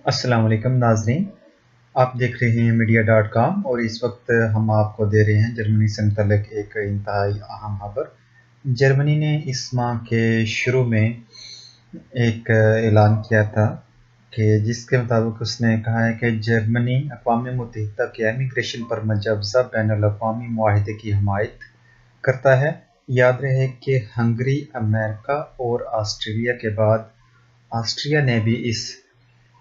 अस्सलाम वालेकुम नाज़रीन, आप देख रहे हैं मीडिया.com और इस वक्त हम आपको दे रहे हैं जर्मनी से मुतल्लिक एक इंतहाई अहम खबर। जर्मनी ने इस माह के शुरू में एक ऐलान किया था कि जिसके मुताबिक उसने कहा है कि जर्मनी अक़वाम मुत्तहिदा के इमिग्रेशन पर मुजवज़ा बैनुल-अक़वामी मुआहिदे की हिमायत करता है। याद रहे कि हंगरी, अमेरिका और ऑस्ट्रेलिया के बाद ऑस्ट्रिया ने भी इस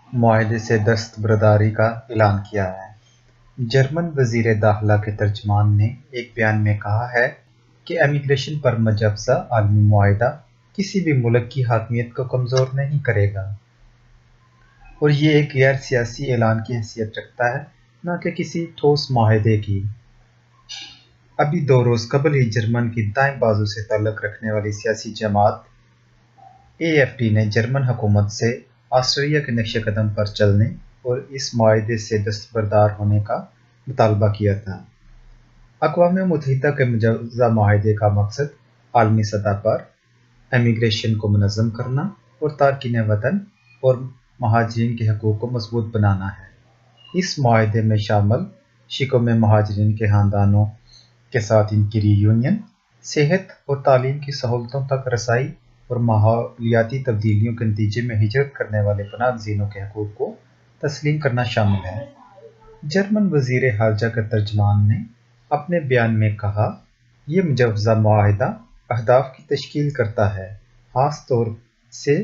मुआहिदे से दस्तबरदारी का ऐलान किया है। जर्मन वज़ीर दाखिला के तर्जुमान ने एक बयान में कहा है कि इमिग्रेशन पर मुजवज़ा आलमी मुआहिदा किसी भी मुल्क की हाकमियत को कमज़ोर नहीं करेगा और ये एक गैर सियासी ऐलान की हैसियत रखता है, न कि किसी ठोस मुआहिदे की। अभी 2 रोज़ कबल ही जर्मन की दाएं बाजू से ताल्लुक़ रखने वाली सियासी जमात AfD ने जर्मन हुकूमत से ऑस्ट्रेलिया के नक्शे कदम पर चलने और इस मुआहिदे से दस्तबरदार होने का मुतालबा किया था। अक़वाम मुत्तहिदा के मुजवज़ा मुआहिदे का मकसद आलमी सतह पर इमिग्रेशन को मुनज़्ज़म करना और तारकीन वतन और महाजिरीन के हकूक़ को मज़बूत बनाना है। इस मुआहिदे में शामिल शिकों में महाजिरीन के ख़ानदानों के साथ इनकी रीयूनियन, सेहत और तालीम की सहूलतों तक रसाई और माहौलियाती तब्दीलियों के नतीजे में हिजरत करने वाले पनाहगज़ीनों के हकूक़ को तस्लीम करना शामिल है। जर्मन वज़ीर ख़ारजा के तर्जुमान ने अपने बयान में कहा, यह मुजवज़ा मुआहिदा अहदाफ की तशकील करता है, ख़ास तौर से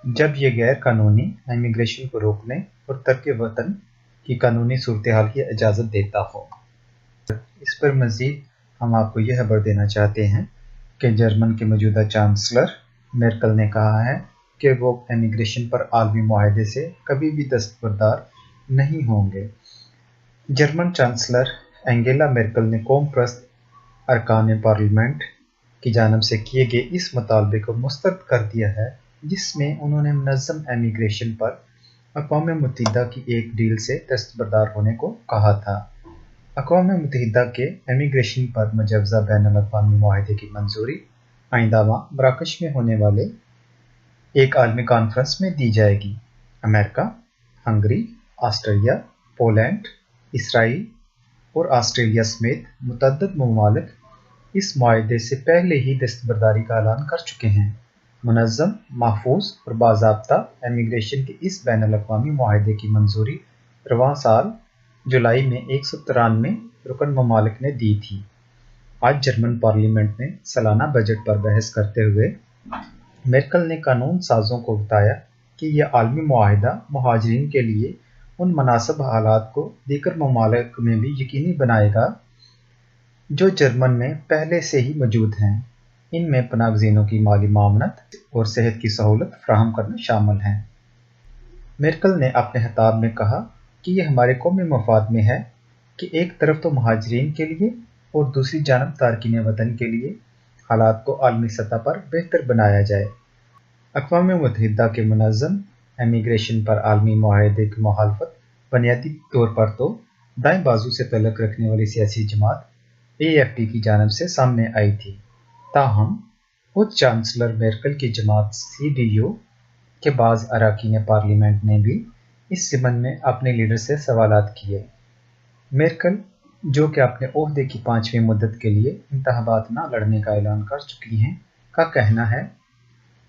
जब यह गैर कानूनी इमिग्रेशन को रोकने और तर्क वतन की कानूनी सूरत हाल की इजाज़त देता हो। इस पर मज़ीद हम आपको यह खबर देना चाहते हैं कि जर्मन के मौजूदा चांसलर मेर्केल ने कहा है कि वो इमिग्रेशन पर आलमी मुआहिदे से कभी भी दस्तबरदार नहीं होंगे। जर्मन चांसलर एंगेला मेर्केल ने कौम परस्त अरकान पार्लियामेंट की जानिब से किए गए इस मुतालबे को मुस्तरद कर दिया है, जिसमें उन्होंने मुनज़्ज़म इमिग्रेशन पर अक़वाम मुत्तहिदा की एक डील से दस्तबरदार होने को कहा था। अक़वाम मुत्तहिदा के इमिग्रेशन पर मुजवज़ा बैनुल-अक़वामी मुआहिदे की मंजूरी आइंदा माह मराकश में होने वाले एक आलमी कॉन्फ्रेंस में दी जाएगी। America, Hungary, Austria, Poland, Israel और ऑस्ट्रेलिया समेत मुतअद्दिद ममालिक इस मुआहिदे से पहले ही दस्तबरदारी का ऐलान कर चुके हैं। मुनज़्ज़म, महफूज और बाज़ाब्ता इमिग्रेशन के इस बैनुल-अक़वामी मुआहिदे की मंजूरी रवां साल जुलाई में 193 रुकन ममालिक ने दी थी। आज जर्मन पार्लियामेंट में सालाना बजट पर बहस करते हुए मेर्केल ने कानून साज़ों को बताया कि यह आलमी मुआहिदा महाजिरीन के लिए उन मुनासिब हालात को दीगर ममालिक में भी यकीनी बनाएगा जो जर्मन में पहले से ही मौजूद हैं। इनमें पनाहगज़ीनों की माली मामनत और सेहत की सहूलत फराहम करना शामिल हैं। मेर्केल ने अपने खिताब में कहा कि यह हमारे कौमी मफाद में है कि एक तरफ तो महाजिरीन के लिए और दूसरी जानब तारकीन वतन के लिए हालात को आलमी सतह पर बेहतर बनाया जाए। अक़वाम मुत्तहिदा के मुनज़्ज़म इमिग्रेशन पर आलमी मुआहिदे की मुखालफत बुनियादी तौर पर तो दाएं बाजू से तल्लुक़ रखने वाली सियासी जमात AfD की जानिब से सामने आई थी। ताहम खुद चांसलर मेर्केल की जमात CDU के बाज़ अरकान पार्लियामेंट ने भी इस संबंध में अपने लीडर से सवालात किए। मेर्केल, जो कि अपने ओहदे की 5वीं मुद्दत के लिए इंतखाबात न लड़ने का ऐलान कर चुकी हैं, का कहना है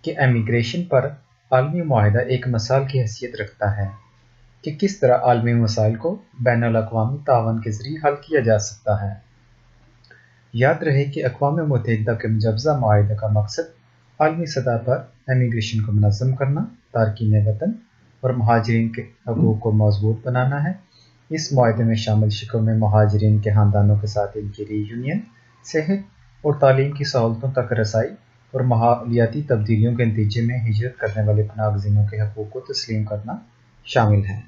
कि इमिग्रेशन पर आलमी मुआहिदा एक मिसाल की हैसियत रखता है कि किस तरह आलमी मसाइल को बैनुल-अक़वामी तावन के ज़रिए हल किया जा सकता है। याद रहे कि अक़वाम मुत्तहिदा के मुजवज़ा मुआहिदे का मकसद आलमी सतह पर इमिग्रेशन को मुनज़्ज़म करना, तारकीन वतन और महाजिरीन के हकूक़ को मज़बूत बनाना है। इस मुआहिदे में शामिल शिकों में महाजिरीन के ख़ानदानों के साथ इनकी रीयूनियन, सेहत और तालीम की सहूलतों तक रसाई और माहौलियाती तब्दीलियों के नतीजे में हिजरत करने वाले पनाहगज़ीनों के हकूक़ को तस्लीम करना शामिल है।